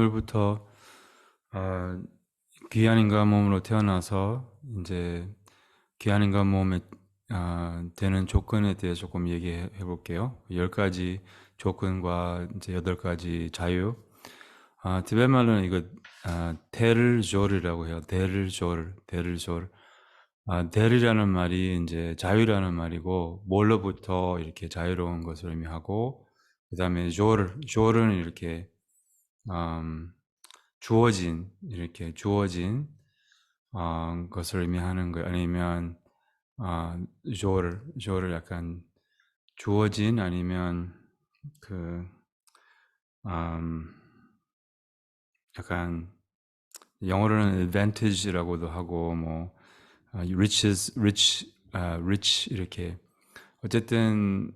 오늘부터 아, 귀한 인간 몸으로 태어나서 이제 귀한 인간 몸에 되는 조건에 대해 조금 얘기해 볼게요. 10가지 조건과 이제 8가지 자유. 티베트 말로는 이거 데를졸이라고 해요. 데를졸. 데르라는 말이 이제 자유라는 말이고, 뭘로부터 이렇게 자유로운 것을 의미하고, 그다음에 졸은 이렇게 음, 주어진 것을 의미하는 거예요. 아니면 조를 약간 주어진, 아니면 그 음, 약간 영어로는 advantage라고도 하고, 뭐 rich 이렇게. 어쨌든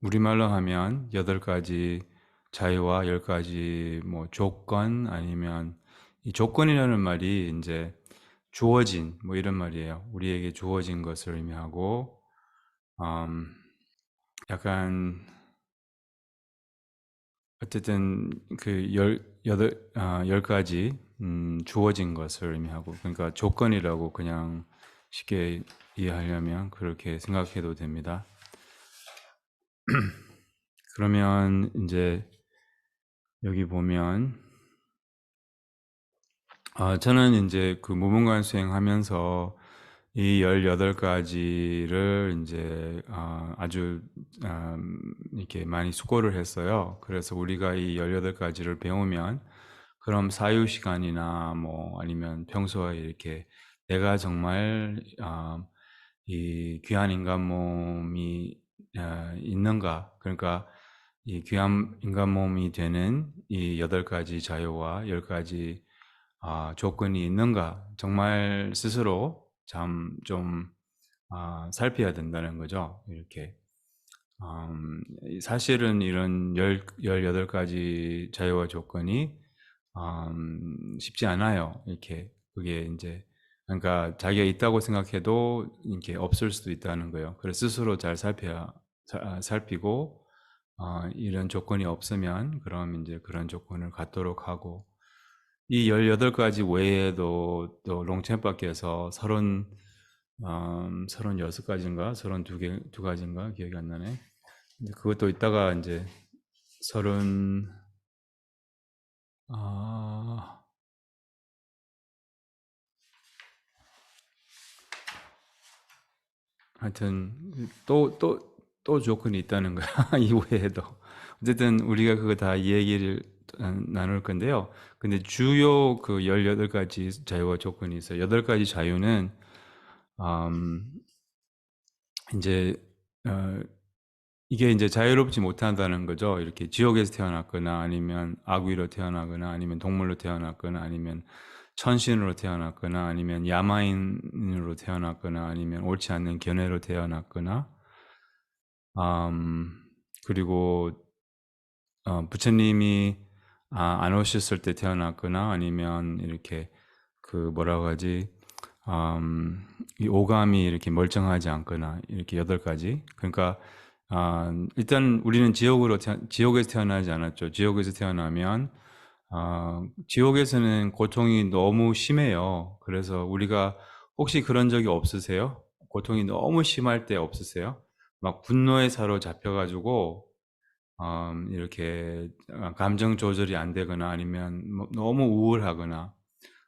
우리말로 하면 8가지 자유와 10가지 뭐 조건, 아니면 이 조건이라는 말이 이제 주어진 뭐 이런 말이에요. 우리에게 주어진 것을 의미하고, 음, 약간 어쨌든 그 10가지 주어진 것을 의미하고, 그러니까 조건이라고 그냥 쉽게 이해하려면 그렇게 생각해도 됩니다. 그러면 이제 여기 보면 저는 이제 그 무문관 수행하면서 이 18가지를 이제 아주 이렇게 많이 수고를 했어요. 그래서 우리가 이 18가지를 배우면, 그럼 사유 시간이나 뭐 아니면 평소에 이렇게 내가 정말 이 귀한 인간 몸이 있는가, 그러니까 이 귀한 인간 몸이 되는 이 8가지 자유와 10가지 조건이 있는가, 정말 스스로 좀 살펴야 된다는 거죠. 이렇게 사실은 이런 18가지 자유와 조건이 쉽지 않아요. 이렇게 그게 이제, 그러니까 자기가 있다고 생각해도 이렇게 없을 수도 있다는 거예요. 그래서 스스로 잘 살피고, 이런 조건이 없으면 그럼 이제 그런 조건을 갖도록 하고, 이 18가지 외에도 또 롱챔바께서 36가지인가 32가지인가 기억이 안 나네. 근데 그것도 이따가 이제 30 하여튼 또 조건이 있다는 거야. 이 외에도. 어쨌든 우리가 그거 다 이 얘기를 나눌 건데요. 근데 주요 그 18가지 자유와 조건이 있어요. 8가지 자유는 음, 이제 이게 이제 자유롭지 못한다는 거죠. 이렇게 지옥에서 태어났거나, 아니면 악귀로 태어나거나, 아니면 동물로 태어났거나, 아니면 천신으로 태어났거나, 아니면 야마인으로 태어났거나, 아니면 옳지 않는 견해로 태어났거나, 음, 그리고 부처님이 안 오셨을 때 태어났거나, 아니면 이렇게 그 뭐라고 하지, 이 오감이 이렇게 멀쩡하지 않거나, 이렇게 8가지. 그러니까 일단 우리는 지옥에서 태어나지 않았죠. 지옥에서 태어나면 지옥에서는 고통이 너무 심해요. 그래서 우리가 혹시 그런 적이 없으세요? 고통이 너무 심할 때 없으세요? 막 분노에 사로잡혀가지고 이렇게 감정 조절이 안 되거나, 아니면 뭐 너무 우울하거나,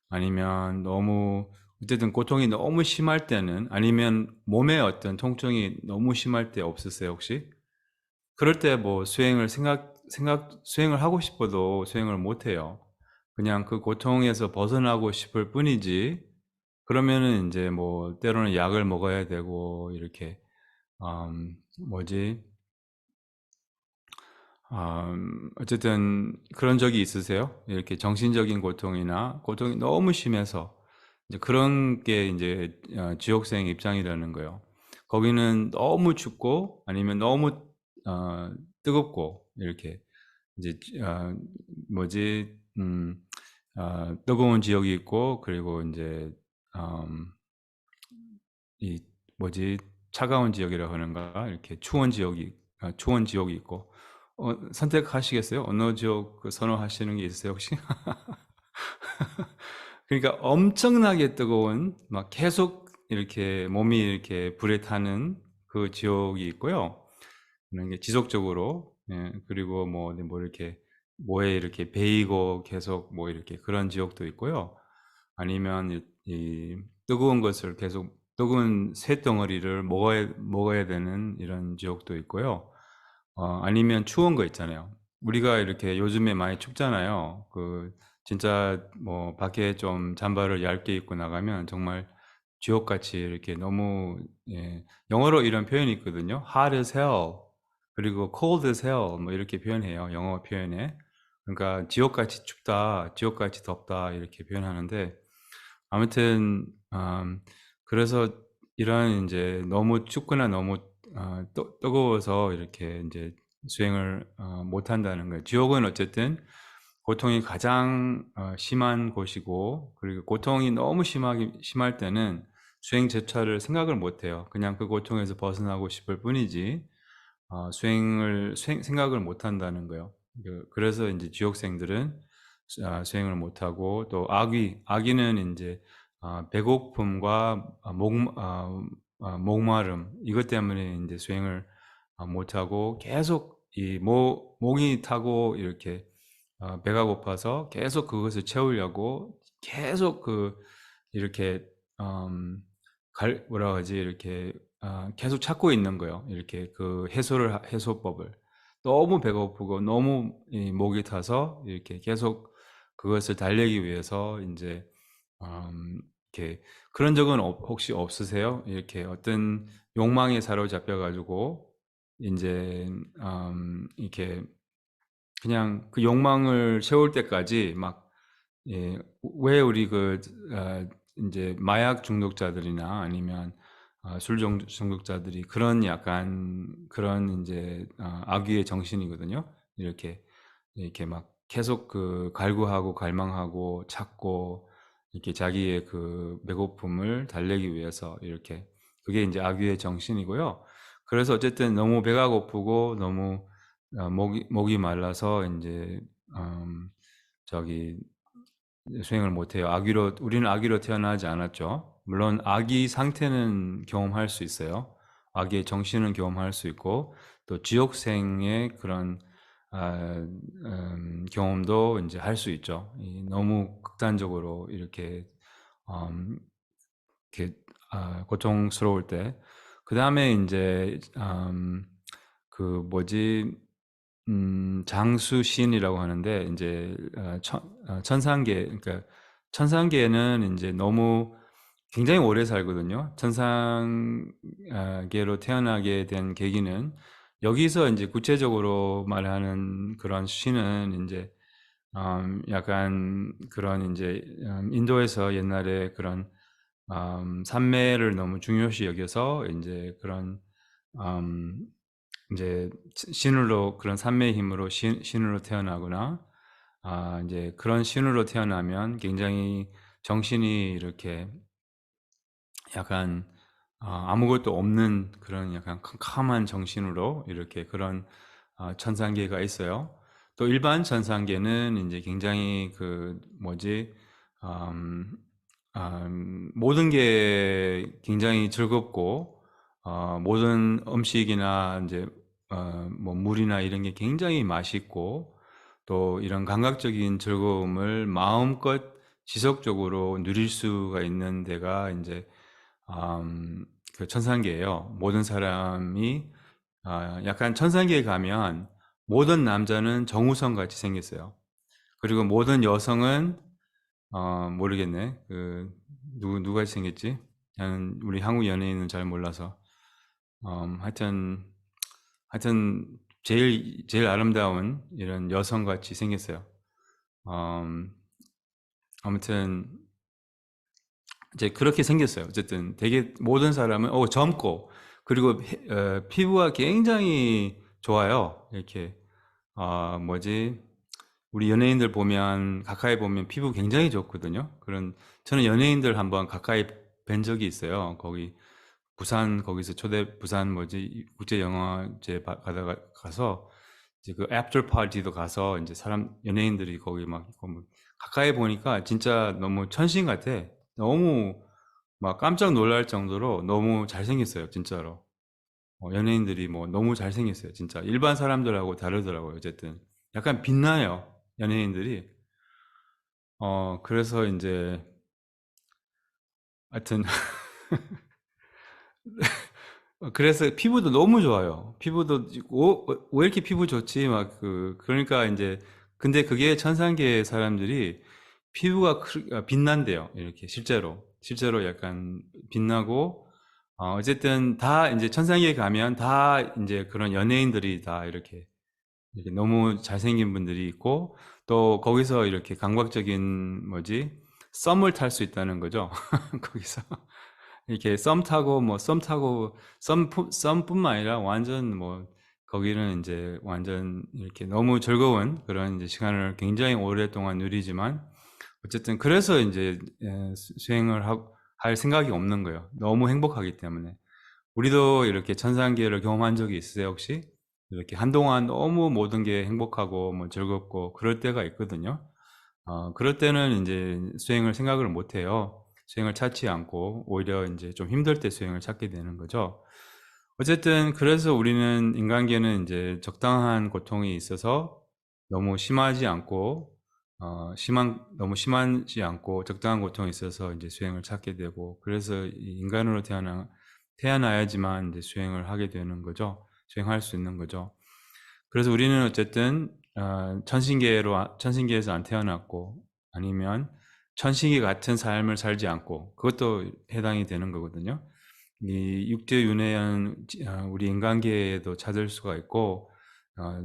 아니면 너무 어쨌든 고통이 너무 심할 때는, 아니면 몸에 어떤 통증이 너무 심할 때 없으세요, 혹시? 그럴 때 뭐 수행을 하고 싶어도 수행을 못 해요. 그냥 그 고통에서 벗어나고 싶을 뿐이지. 그러면은 이제 뭐 때로는 약을 먹어야 되고, 이렇게 뭐지? 어쨌든 그런 적이 있으세요? 이렇게 정신적인 고통이 너무 심해서, 이제 그런 게 이제 지옥생 입장이라는 거예요. 거기는 너무 춥고, 아니면 너무 뜨겁고, 이렇게 이제 뭐지, 뜨거운 지역이 있고, 그리고 이제 음, 이 뭐지, 차가운 지역이라고 하는가, 이렇게 추운 지역이 있고, 선택하시겠어요? 어느 지역 선호하시는 게 있으세요, 혹시? 그러니까 엄청나게 뜨거운 막 계속 이렇게 몸이 이렇게 불에 타는 그 지역이 있고요. 이런 게 지속적으로, 예, 그리고 뭐 이렇게 뭐에 이렇게 베이고 계속 뭐 이렇게 그런 지역도 있고요. 아니면 이 뜨거운 것을 계속 뜨거운 쇳덩어리를 먹어야 되는 이런 지역도 있고요. 아니면 추운 거 있잖아요. 우리가 이렇게 요즘에 많이 춥잖아요. 진짜 뭐 밖에 좀 잠바를 얇게 입고 나가면 정말 지옥같이 이렇게 너무, 예, 영어로 이런 표현이 있거든요. hot as hell, 그리고 cold as hell, 뭐 이렇게 표현해요. 영어 표현에. 그러니까 지옥같이 춥다, 지옥같이 덥다 이렇게 표현하는데, 아무튼 그래서 이런 이제 너무 춥거나 너무 뜨거워서 이렇게 이제 수행을 못 한다는 거예요. 지옥은 어쨌든 고통이 가장 심한 곳이고, 그리고 고통이 너무 심할 때는 수행 제차를 생각을 못 해요. 그냥 그 고통에서 벗어나고 싶을 뿐이지 생각을 못 한다는 거예요. 그래서 이제 지옥생들은 수행을 못 하고, 또 악귀는 이제 배고픔과 목마름, 이것 때문에 이제 수행을 못 하고, 계속 목이 타고 이렇게 배가 고파서 계속 그것을 채우려고 계속 이렇게 뭐라 하지, 이렇게 계속 찾고 있는 거예요. 이렇게 해소법을. 너무 배고프고 너무 이 목이 타서 이렇게 계속 그것을 달래기 위해서 이제 이렇게, 그런 적은 혹시 없으세요? 이렇게 어떤 욕망에 사로잡혀 가지고 이제 이렇게 그냥 그 욕망을 채울 때까지 막, 예, 왜 우리 이제 마약 중독자들이나 아니면 중독자들이 그런 약간 그런 이제 악귀의 정신이거든요. 이렇게 막 계속 갈구하고 갈망하고 찾고, 이렇게 자기의 그 배고픔을 달래기 위해서 이렇게, 그게 이제 악귀의 정신이고요. 그래서 어쨌든 너무 배가 고프고 너무 목이 말라서 이제 저기 수행을 못해요. 우리는 아기로 태어나지 않았죠. 물론 아기 상태는 경험할 수 있어요. 아기의 정신은 경험할 수 있고, 또 지옥생의 그런 경험도 이제 할 수 있죠. 너무 극단적으로 음, 이렇게 고통스러울 때. 그 다음에 이제 그 뭐지 장수신이라고 하는데, 이제 천상계, 그러니까 천상계는 이제 너무 굉장히 오래 살거든요. 천상계로 태어나게 된 계기는, 여기서 이제 구체적으로 말하는 그런 신은 이제 약간 그런 이제 인도에서 옛날에 그런 산매를 너무 중요시 여겨서 이제 그런 음, 이제 신으로, 그런 산매의 힘으로 신으로 태어나거나, 이제 그런 신으로 태어나면 굉장히 정신이 이렇게 약간 아무것도 없는 그런 약간 캄캄한 정신으로 이렇게 그런 천상계가 있어요. 또 일반 천상계는 이제 굉장히 음, 모든 게 굉장히 즐겁고, 모든 음식이나 이제 뭐 물이나 이런 게 굉장히 맛있고, 또 이런 감각적인 즐거움을 마음껏 지속적으로 누릴 수가 있는 데가 이제 그 천상계예요. 모든 사람이 약간 천상계에 가면 모든 남자는 정우성 같이 생겼어요. 그리고 모든 여성은 모르겠네. 누가 생겼지? 나는 우리 한국 연예인은 잘 몰라서. 하여튼 제일 아름다운 이런 여성 같이 생겼어요. 음, 아무튼 이제 그렇게 생겼어요. 어쨌든 되게 모든 사람은 젊고, 그리고 피부가 굉장히 좋아요. 이렇게 뭐지? 우리 연예인들 보면, 가까이 보면 피부 굉장히 좋거든요. 저는 연예인들 한번 가까이 뵌 적이 있어요. 거기서 부산 국제영화제 가서 이제 그 애프터 파티도 가서 이제 연예인들이 거기 막 있고 뭐 가까이 보니까 진짜 너무 천신 같아. 너무 막 깜짝 놀랄 정도로 너무 잘생겼어요, 진짜로. 연예인들이 뭐 너무 잘생겼어요, 진짜. 일반 사람들하고 다르더라고요, 어쨌든. 약간 빛나요, 연예인들이. 그래서 이제, 하여튼, 그래서 피부도 너무 좋아요. 피부도, 왜 이렇게 피부 좋지? 막 그러니까 이제, 근데 그게 천상계 사람들이 피부가 빛난대요, 이렇게, 실제로. 실제로 약간 빛나고, 어쨌든 다 이제 천상계에 가면 다 이제 그런 연예인들이 다 이렇게 너무 잘생긴 분들이 있고, 또 거기서 이렇게 감각적인, 썸을 탈 수 있다는 거죠. 거기서. 이렇게 썸뿐만 아니라 완전 거기는 이제 완전 이렇게 너무 즐거운 그런 이제 시간을 굉장히 오랫동안 누리지만, 어쨌든 그래서 이제 수행을 할 생각이 없는 거예요. 너무 행복하기 때문에. 우리도 이렇게 천상계를 경험한 적이 있으세요, 혹시? 이렇게 한동안 너무 모든 게 행복하고 뭐 즐겁고 그럴 때가 있거든요. 그럴 때는 이제 수행을 생각을 못 해요. 수행을 찾지 않고 오히려 이제 좀 힘들 때 수행을 찾게 되는 거죠. 어쨌든 그래서 우리는 인간계는 이제 적당한 고통이 있어서 너무 심하지 않고 너무 심하지 않고 적당한 고통이 있어서 이제 수행을 찾게 되고, 그래서 이 인간으로 태어나야지만 이제 수행을 하게 되는 거죠. 수행할 수 있는 거죠. 그래서 우리는 어쨌든 천신계에서 안 태어났고, 아니면 천신계 같은 삶을 살지 않고, 그것도 해당이 되는 거거든요. 이 육조윤회는 우리 인간계에도 찾을 수가 있고,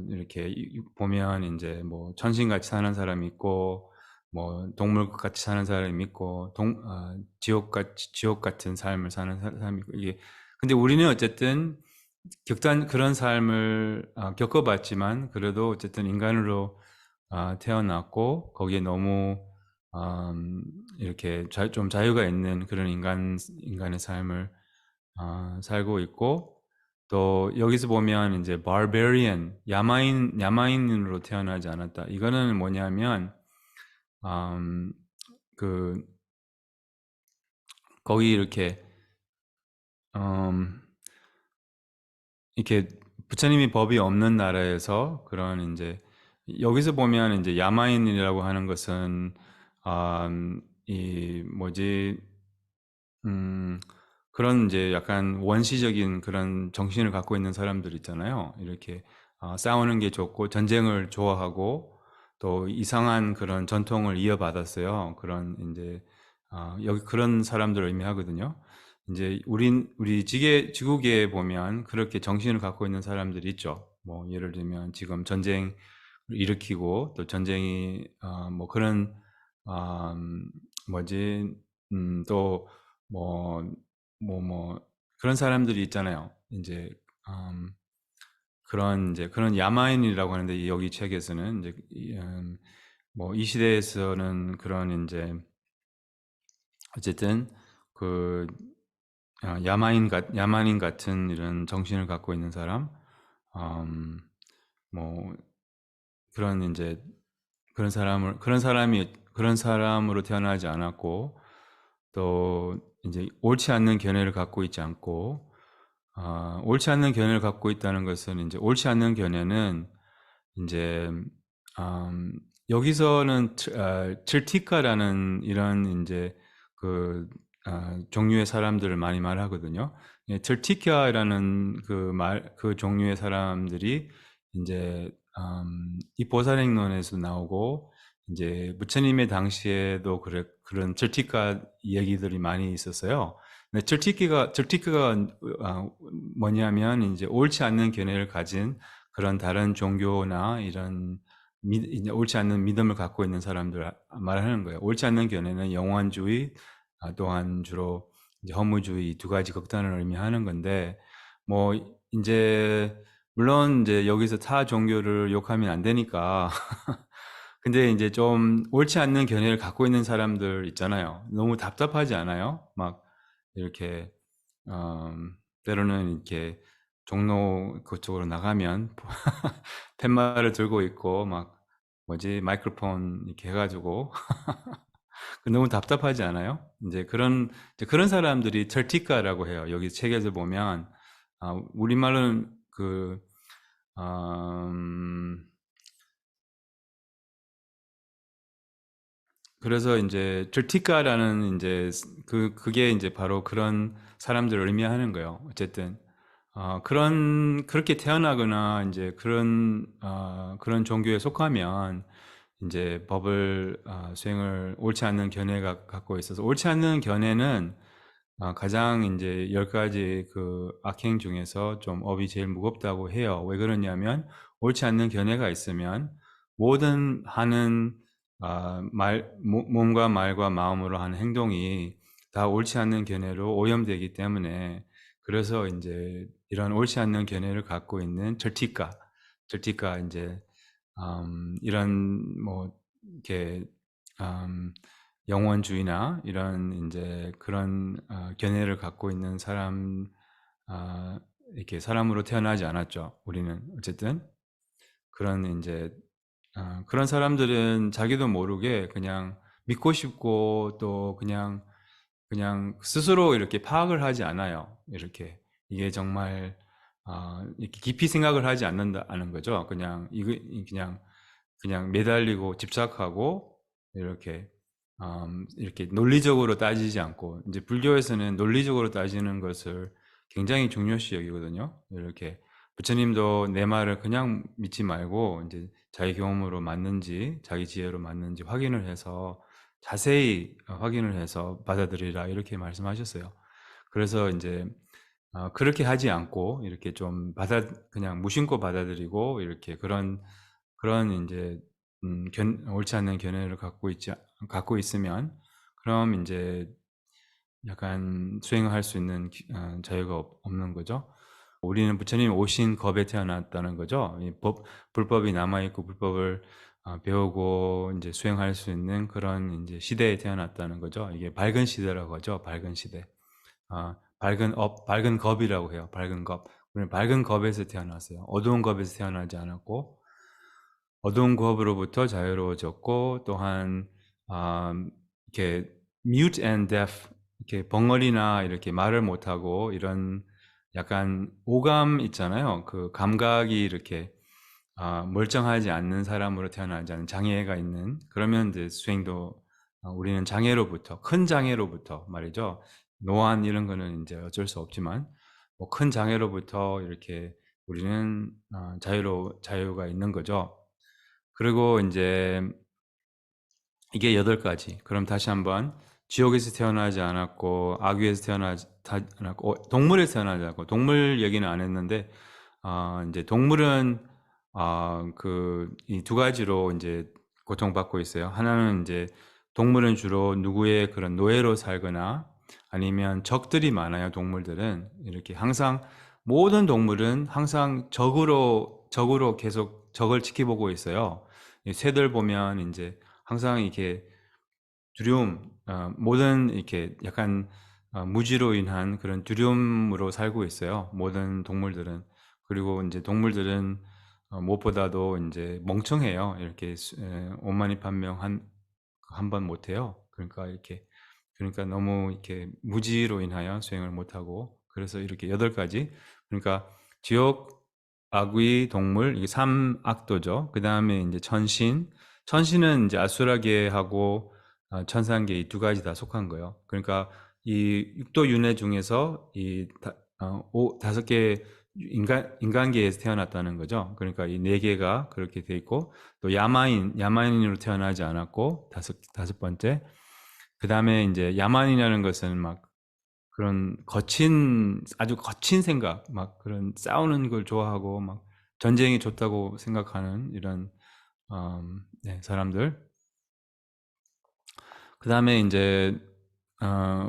이렇게 보면 이제 뭐 천신같이 사는 사람이 있고, 뭐 동물같이 사는 사람이 있고, 지옥 같은 삶을 사는 사람이 있고, 이게 근데 우리는 어쨌든 그런 삶을 겪어봤지만, 그래도 어쨌든 인간으로 태어났고, 거기에 너무 이렇게 좀 자유가 있는 그런 인간의 삶을 살고 있고, 또 여기서 보면 이제 barbarian, 야마인으로 태어나지 않았다. 이거는 뭐냐면 음, 그 거기 음, 이렇게 부처님이 법이 없는 나라에서 그런 이제 여기서 보면 이제 야마인이라고 하는 것은 이 음, 그런 이제 약간 원시적인 그런 정신을 갖고 있는 사람들 있잖아요. 이렇게 싸우는 게 좋고 전쟁을 좋아하고 또 이상한 그런 전통을 이어받았어요. 그런 이제 여기 그런 사람들을 의미하거든요. 이제 우리 지구계에 보면 그렇게 정신을 갖고 있는 사람들이 있죠. 뭐 예를 들면 지금 전쟁 일으키고, 또 전쟁이 뭐 그런 뭐지 또 뭐 그런 사람들이 있잖아요. 이제 그런 야마인이라고 하는데, 여기 책에서는 이제 이 시대에서는 그런 이제 어쨌든 그 야만인 같은 이런 정신을 갖고 있는 사람, 음, 뭐 그런 이제 그런 사람으로 태어나지 않았고, 또 이제 옳지 않는 견해를 갖고 있지 않고, 옳지 않는 견해를 갖고 있다는 것은, 이제 옳지 않는 견해는 이제 여기서는 칠티카라는 이런 이제 그 종류의 사람들을 많이 말하거든요. 예, 칠티카라는 그 종류의 사람들이 이제 이 보살행론에서 나오고, 이제 부처님의 당시에도 그런 칠티카 얘기들이 많이 있었어요. 근데 칠티카가 뭐냐면 이제 옳지 않는 견해를 가진 그런 다른 종교나 이런 이제 옳지 않는 믿음을 갖고 있는 사람들 말하는 거예요. 옳지 않는 견해는 영원주의, 또한 주로 이제 허무주의, 이 두 가지 극단을 의미하는 건데, 뭐 이제 물론 이제 여기서 타 종교를 욕하면 안 되니까 근데 이제 좀 옳지 않는 견해를 갖고 있는 사람들 있잖아요. 너무 답답하지 않아요? 막 이렇게 때로는 이렇게 종로 그쪽으로 나가면 팻말을 들고 있고 막 마이크로폰 이렇게 해가지고 너무 답답하지 않아요? 이제 그런 사람들이 철티카라고 해요. 여기 책에서 보면 우리말은 음, 그래서 이제 철티카라는 이제 그게 이제 바로 그런 사람들을 의미하는 거예요. 어쨌든 그렇게 태어나거나 이제 그런 종교에 속하면 이제 법을 수행을 옳지 않는 견해가 갖고 있어서 옳지 않는 견해는 가장 이제 10가지 그 악행 중에서 좀 업이 제일 무겁다고 해요. 왜 그러냐면 옳지 않는 견해가 있으면 모든 하는 몸과 말과 마음으로 하는 행동이 다 옳지 않는 견해로 오염되기 때문에 그래서 이제 이런 옳지 않는 견해를 갖고 있는 절티가 이제 이런 이렇게 음, 영원주의나 이런 이제 그런 견해를 갖고 있는 사람 이렇게 사람으로 태어나지 않았죠. 우리는 어쨌든 그런 이제 그런 사람들은 자기도 모르게 그냥 믿고 싶고 또 그냥 스스로 이렇게 파악을 하지 않아요. 이렇게 이게 정말 이렇게 깊이 생각을 하지 않는 거죠. 그냥 이거 그냥 매달리고 집착하고 이렇게 이렇게 논리적으로 따지지 않고 이제 불교에서는 논리적으로 따지는 것을 굉장히 중요시 여기거든요. 이렇게 부처님도 내 말을 그냥 믿지 말고 이제 자기 경험으로 맞는지 자기 지혜로 맞는지 확인을 해서 자세히 확인을 해서 받아들이라 이렇게 말씀하셨어요. 그래서 이제 그렇게 하지 않고 이렇게 좀 그냥 무심코 받아들이고 이렇게 그런 이제 옳지 않는 견해를 갖고 있으면 그럼 이제 약간 수행할 수 있는 자유가 없는 거죠. 우리는 부처님 오신 겁에 태어났다는 거죠. 불법이 남아있고 불법을 배우고 이제 수행할 수 있는 그런 이제 시대에 태어났다는 거죠. 이게 밝은 시대라고 하죠. 밝은 시대. 밝은 겁이라고 해요. 밝은 겁. 우리는 밝은 겁에서 태어났어요. 어두운 겁에서 태어나지 않았고, 어두운 겁으로부터 자유로워졌고, 또한, 이렇게 mute and deaf, 이렇게 벙어리나 이렇게 말을 못하고, 이런 약간 오감 있잖아요. 그 감각이 이렇게 멀쩡하지 않는 사람으로 태어나지 않은 장애가 있는, 그러면 이제 수행도, 우리는 큰 장애로부터 말이죠. 노안 이런 거는 이제 어쩔 수 없지만, 큰 장애로부터 이렇게 우리는 자유가 있는 거죠. 그리고 이제 이게 8가지. 그럼 다시 한번 지옥에서 태어나지 않았고 악귀에서 태어나지 않았고 동물에서 태어나지 않았고 동물 얘기는 안 했는데 이제 동물은 이 2가지로 이제 고통받고 있어요. 하나는 이제 동물은 주로 누구의 그런 노예로 살거나 아니면 적들이 많아요. 동물들은 이렇게 항상 모든 동물은 항상 적으로 계속 적을 지켜보고 있어요. 이 새들 보면 이제 항상 이렇게 두려움, 모든 이렇게 약간 무지로 인한 그런 두려움으로 살고 있어요. 모든 동물들은. 그리고 이제 동물들은 무엇보다도 이제 멍청해요. 이렇게 오만이판명 한 번 못해요. 그러니까 너무 이렇게 무지로 인하여 수행을 못하고 그래서 이렇게 8가지. 그러니까 지옥, 악귀, 동물 이게 3악도죠. 그 다음에 이제 천신은 이제 아수라계하고 천상계 이 2가지 다 속한 거예요. 그러니까 이 육도 윤회 중에서 5개 인간계에서 태어났다는 거죠. 그러니까 이 4개가 그렇게 돼 있고 또 야만인으로 태어나지 않았고 다섯 번째. 그 다음에 이제 야만이라는 것은 막 그런 아주 거친 생각, 막 그런 싸우는 걸 좋아하고 막 전쟁이 좋다고 생각하는 이런 네, 사람들. 그 다음에 이제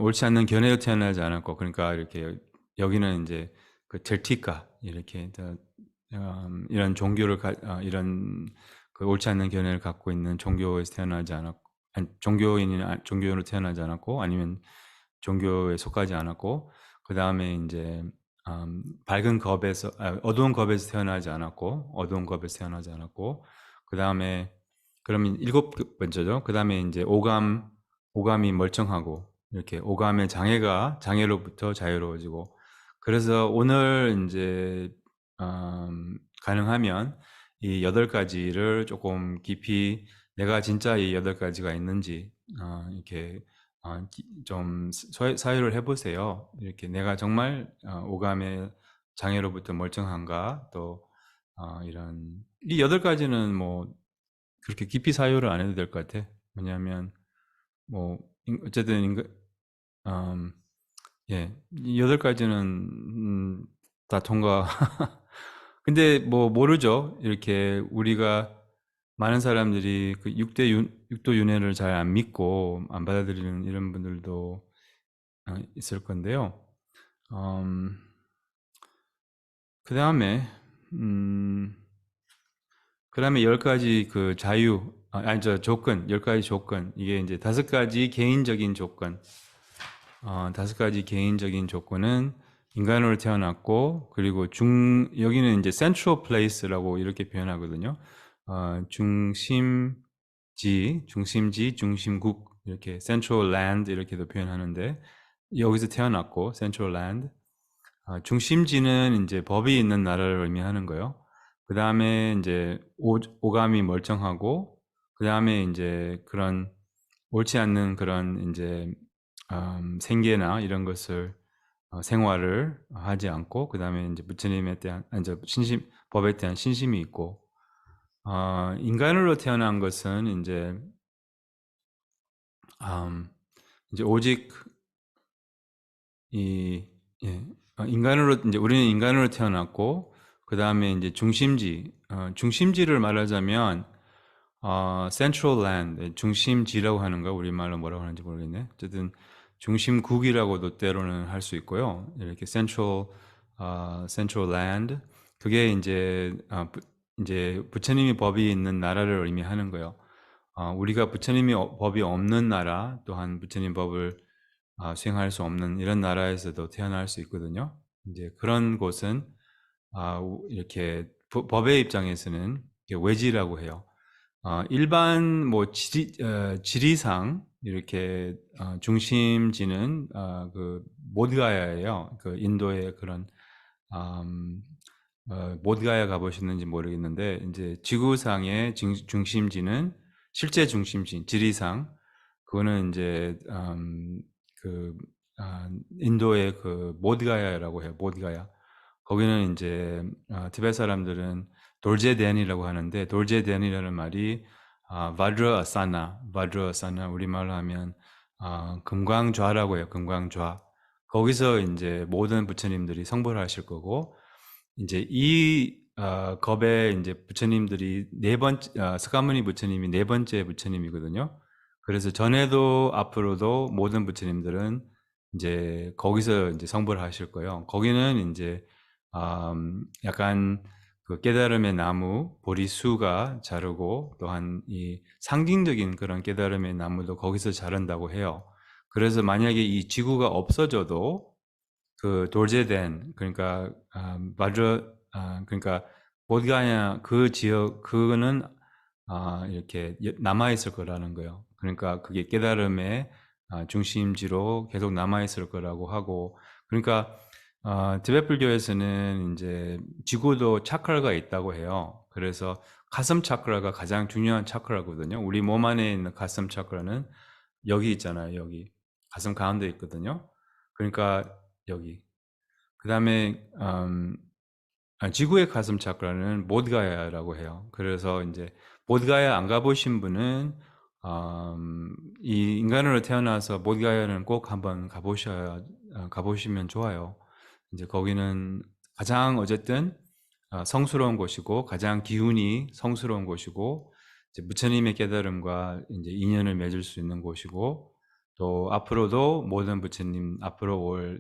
옳지 않는 견해로 태어나지 않았고, 그러니까 이렇게 여기는 이제 그 젤티카 이렇게 이런 이런 그 옳지 않는 견해를 갖고 있는 종교에서 태어나지 않았고, 종교로 태어나지 않았고, 아니면 종교에 속하지 않았고, 그 다음에 이제 밝은 겁에서 어두운 겁에서 태어나지 않았고 어두운 겁에서 태어나지 않았고 그다음에 그러면 일곱 번째죠. 그다음에 이제 오감이 멀쩡하고 이렇게 오감의 장애로부터 자유로워지고 그래서 오늘 이제 가능하면 이 8가지를 조금 깊이 내가 진짜 이 8가지가 있는지 이렇게 좀 사유를 해보세요. 이렇게 내가 정말 오감의 장애로부터 멀쩡한가 또 이런 이 8가지는 뭐 그렇게 깊이 사유를 안 해도 될 것 같아. 왜냐하면 뭐 어쨌든 예, 이 8가지는 다 통과. 근데 뭐 모르죠. 이렇게 우리가 많은 사람들이 그 육도 윤회를 잘 안 믿고 안 받아들이는 이런 분들도 있을 건데요. 그 다음에 그다음에 10가지 그 조건, 10가지 조건. 이게 이제 5가지 개인적인 조건. 5가지 개인적인 조건은 인간으로 태어났고, 그리고 여기는 이제 central place라고 이렇게 표현하거든요. 중심지, 중심국, 이렇게 central land 이렇게도 표현하는데, 여기서 태어났고, central land. 중심지는 이제 법이 있는 나라를 의미하는 거예요. 그 다음에 이제 오감이 멀쩡하고, 그 다음에 이제 그런 옳지 않는 그런 이제 생계나 이런 것을 생활을 하지 않고, 그 다음에 이제 부처님에 대한 이제 법에 대한 신심이 있고, 인간으로 태어난 것은 이제 오직 이 예, 우리는 인간으로 태어났고 그 다음에 이제 중심지를 말하자면 central land 중심지라고 하는가 우리말로 뭐라고 하는지 모르겠네. 어쨌든 중심국이라고도 때로는 할 수 있고요. 이렇게 central land 그게 이제 부처님이 법이 있는 나라를 의미하는 거예요. 우리가 부처님이 법이 없는 나라 또한 부처님 법을 수행할 수 없는 이런 나라에서도 태어날 수 있거든요. 이제 그런 곳은 이렇게 법의 입장에서는 외지라고 해요. 일반 뭐 지리상 이렇게 중심지는 그 모드가야예요. 그 인도의 그런 모드가야 가보셨는지 모르겠는데 이제 지구상의 중심지는 실제 중심지 지리상 그거는 이제 그 인도의 그 모드가야라고 해요. 모드가야. 거기는 이제 티베트 사람들은 돌제덴이라고 하는데 돌제덴이라는 말이 바드라 아사나 우리말로 하면 금광좌라고 해요. 금광좌. 거기서 이제 모든 부처님들이 성불 하실 거고 이제 이 겁에 이제 부처님들이 스가모니 부처님이 4번째 부처님이거든요. 그래서 전에도 앞으로도 모든 부처님들은 이제 거기서 이제 성불 하실 거예요. 거기는 이제 약간 그 깨달음의 나무 보리수가 자르고 또한 이 상징적인 그런 깨달음의 나무도 거기서 자른다고 해요. 그래서 만약에 이 지구가 없어져도 그 돌제된 그러니까 그러니까 보드가야 그 지역 그거는 이렇게 남아 있을 거라는 거예요. 그러니까 그게 깨달음의 중심지로 계속 남아 있을 거라고 하고 그러니까 티베트 불교에서는 이제 지구도 차크라가 있다고 해요. 그래서 가슴 차크라가 가장 중요한 차크라거든요. 우리 몸 안에 있는 가슴 차크라는 여기 있잖아요. 여기 가슴 가운데 있거든요. 그러니까 여기 그 다음에 지구의 가슴 차크라는 모드가야라고 해요. 그래서 이제 모드가야 안 가보신 분은 이 인간으로 태어나서 모드가야는 꼭 한번 가보시면 좋아요. 이제 거기는 가장 어쨌든 성스러운 곳이고 가장 기운이 성스러운 곳이고 이제 부처님의 깨달음과 이제 인연을 맺을 수 있는 곳이고 또 앞으로도 모든 부처님 앞으로 올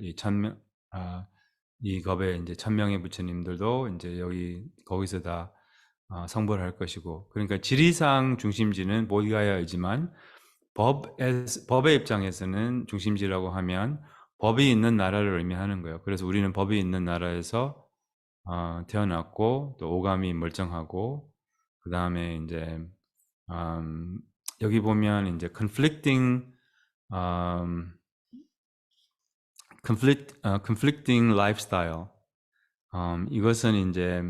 이 겁에 이제 1000명의 부처님들도 이제 거기서 다 성불할 것이고 그러니까 지리상 중심지는 모드가야이지만 법의 입장에서는 중심지라고 하면 법이 있는 나라를 의미하는 거예요. 그래서 우리는 법이 있는 나라에서 태어났고 또 오감이 멀쩡하고 그다음에 인제 음 여기 보면 인제 음 conflicting lifestyle. 이것은 인제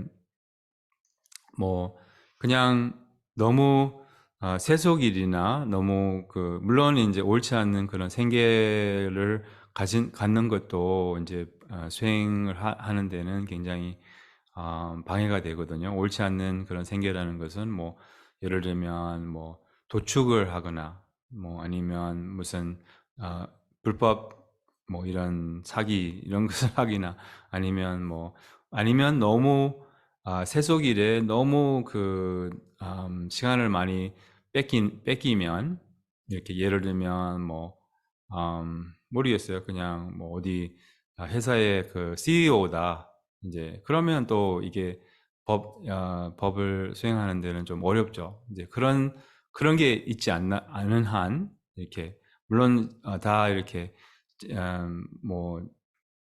뭐 그냥 너무 세속일이나 너무 물론 인제 옳지 않는 그런 생계를 갖는 것도 인제 수행을 하는 데는 굉장히 방해가 되거든요. 옳지 않는 그런 생계라는 것은 뭐 예를 들면 뭐 도축을 하거나 뭐 아니면 무슨 어 불법 뭐 이런 사기 이런 것을 하기나 아니면 아니면 너무 세속일에 너무 시간을 많이 뺏기면 이렇게 예를 들면 모르겠어요. 그냥 뭐 어디 회사의 CEO다. 인제 그러면 또 이게 법을 수행하는 데는 좀 어렵죠. 이제 그런 게 있지 않은 한 이렇게 물론 다 이렇게 뭐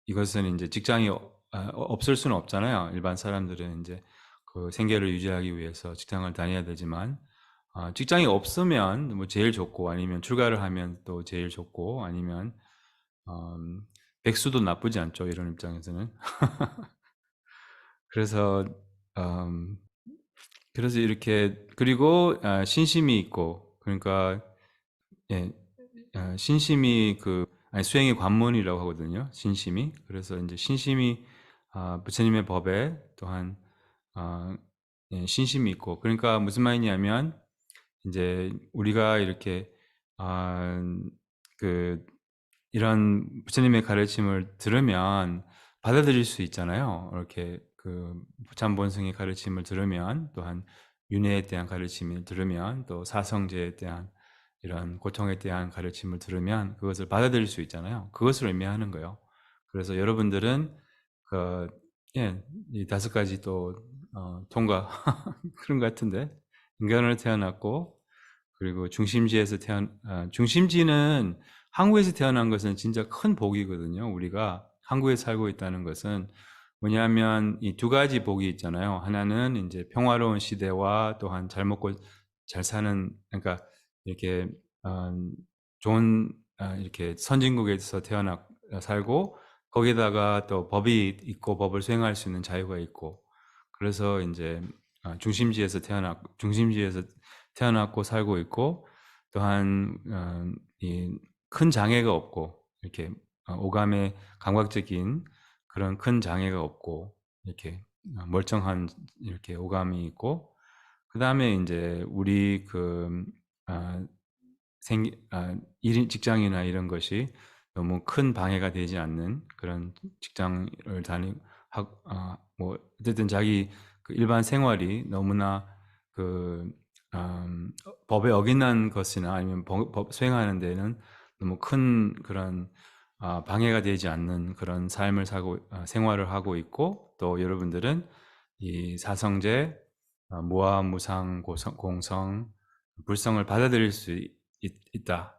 이것은 인제 직장이 없을 수는 없잖아요. 일반 사람들은 인제 생계를 유지하기 위해서 직장을 다녀야 되지만 직장이 없으면 뭐 제일 좋고 아니면 출가를 하면 또 제일 좋고 아니면 음 백수도 나쁘지 않죠, 이런 입장에서는. 그래서 음 그래서 이렇게 그리고 신심이 있고 그러니까 예 신심이 아니 수행의 관문이라고 하거든요, 신심이. 그래서 인제 신심이 부처님의 법에 또한 아 예 신심이 있고 그러니까 무슨 말이냐면 인제 우리가 이렇게 아 그 이런 부처님의 가르침을 들으면 받아들일 수 있잖아요. 이렇게 참본성의 가르침을 들으면 또한 윤회에 대한 가르침을 들으면 또 사성제에 대한 이런 고통에 대한 가르침을 들으면 그것을 받아들일 수 있잖아요. 그것을 의미하는 거예요. 그래서 여러분들은 그 예 이 5가지 또 통과 그런 것 같은데 인간으로 태어났고 그리고 중심지는 한국에서 태어난 것은 진짜 큰 복이거든요. 우리가 한국에 살고 있다는 것은 뭐냐면 이 2가지 복이 있잖아요. 하나는 인제 평화로운 시대와 또한 잘 먹고 잘 사는 그러니까 이렇게 어 좋은 이렇게 선진국에서 살고 거기다가 또 법이 있고 법을 수행할 수 있는 자유가 있고 그래서 인제 중심지에서 태어났고 살고 있고 또한 이 큰 장애가 없고 이렇게 오감의 감각적인 그런 큰 장애가 없고 이렇게 멀쩡한 이렇게 오감이 있고 그다음에 인제 우리 아 생기 일 직장이나 이런 것이 너무 큰 방해가 되지 않는 그런 직장을 다니 뭐 어쨌든 자기 일반 생활이 너무나 그 법에 어긋난 것이나 아니면 법 수행하는 데는 너무 큰 그런 방해가 되지 않는 그런 삶을 생활을 하고 있고 또 여러분들은 이 사성제 무아, 무상, 공성, 불성을 받아들일 수 있다.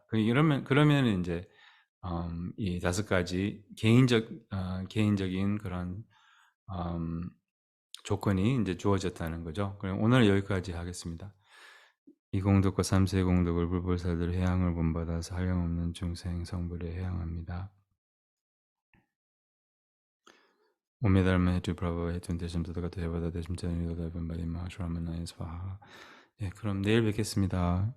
그러면 인제 이 5가지 개인적인 그런 음 조건이 인제 주어졌다는 거죠. 그럼 오늘 여기까지 하겠습니다. 이 공덕과 삼세의 공덕을 불보살들 회양을 본받아서 한량없는 중생 성불에 회양합니다. 오메달마 해주 브라보 해준 대심도가 대바다 대심자니도다 변바디 마슈라마나의 스와하. 예, 그럼 내일 뵙겠습니다.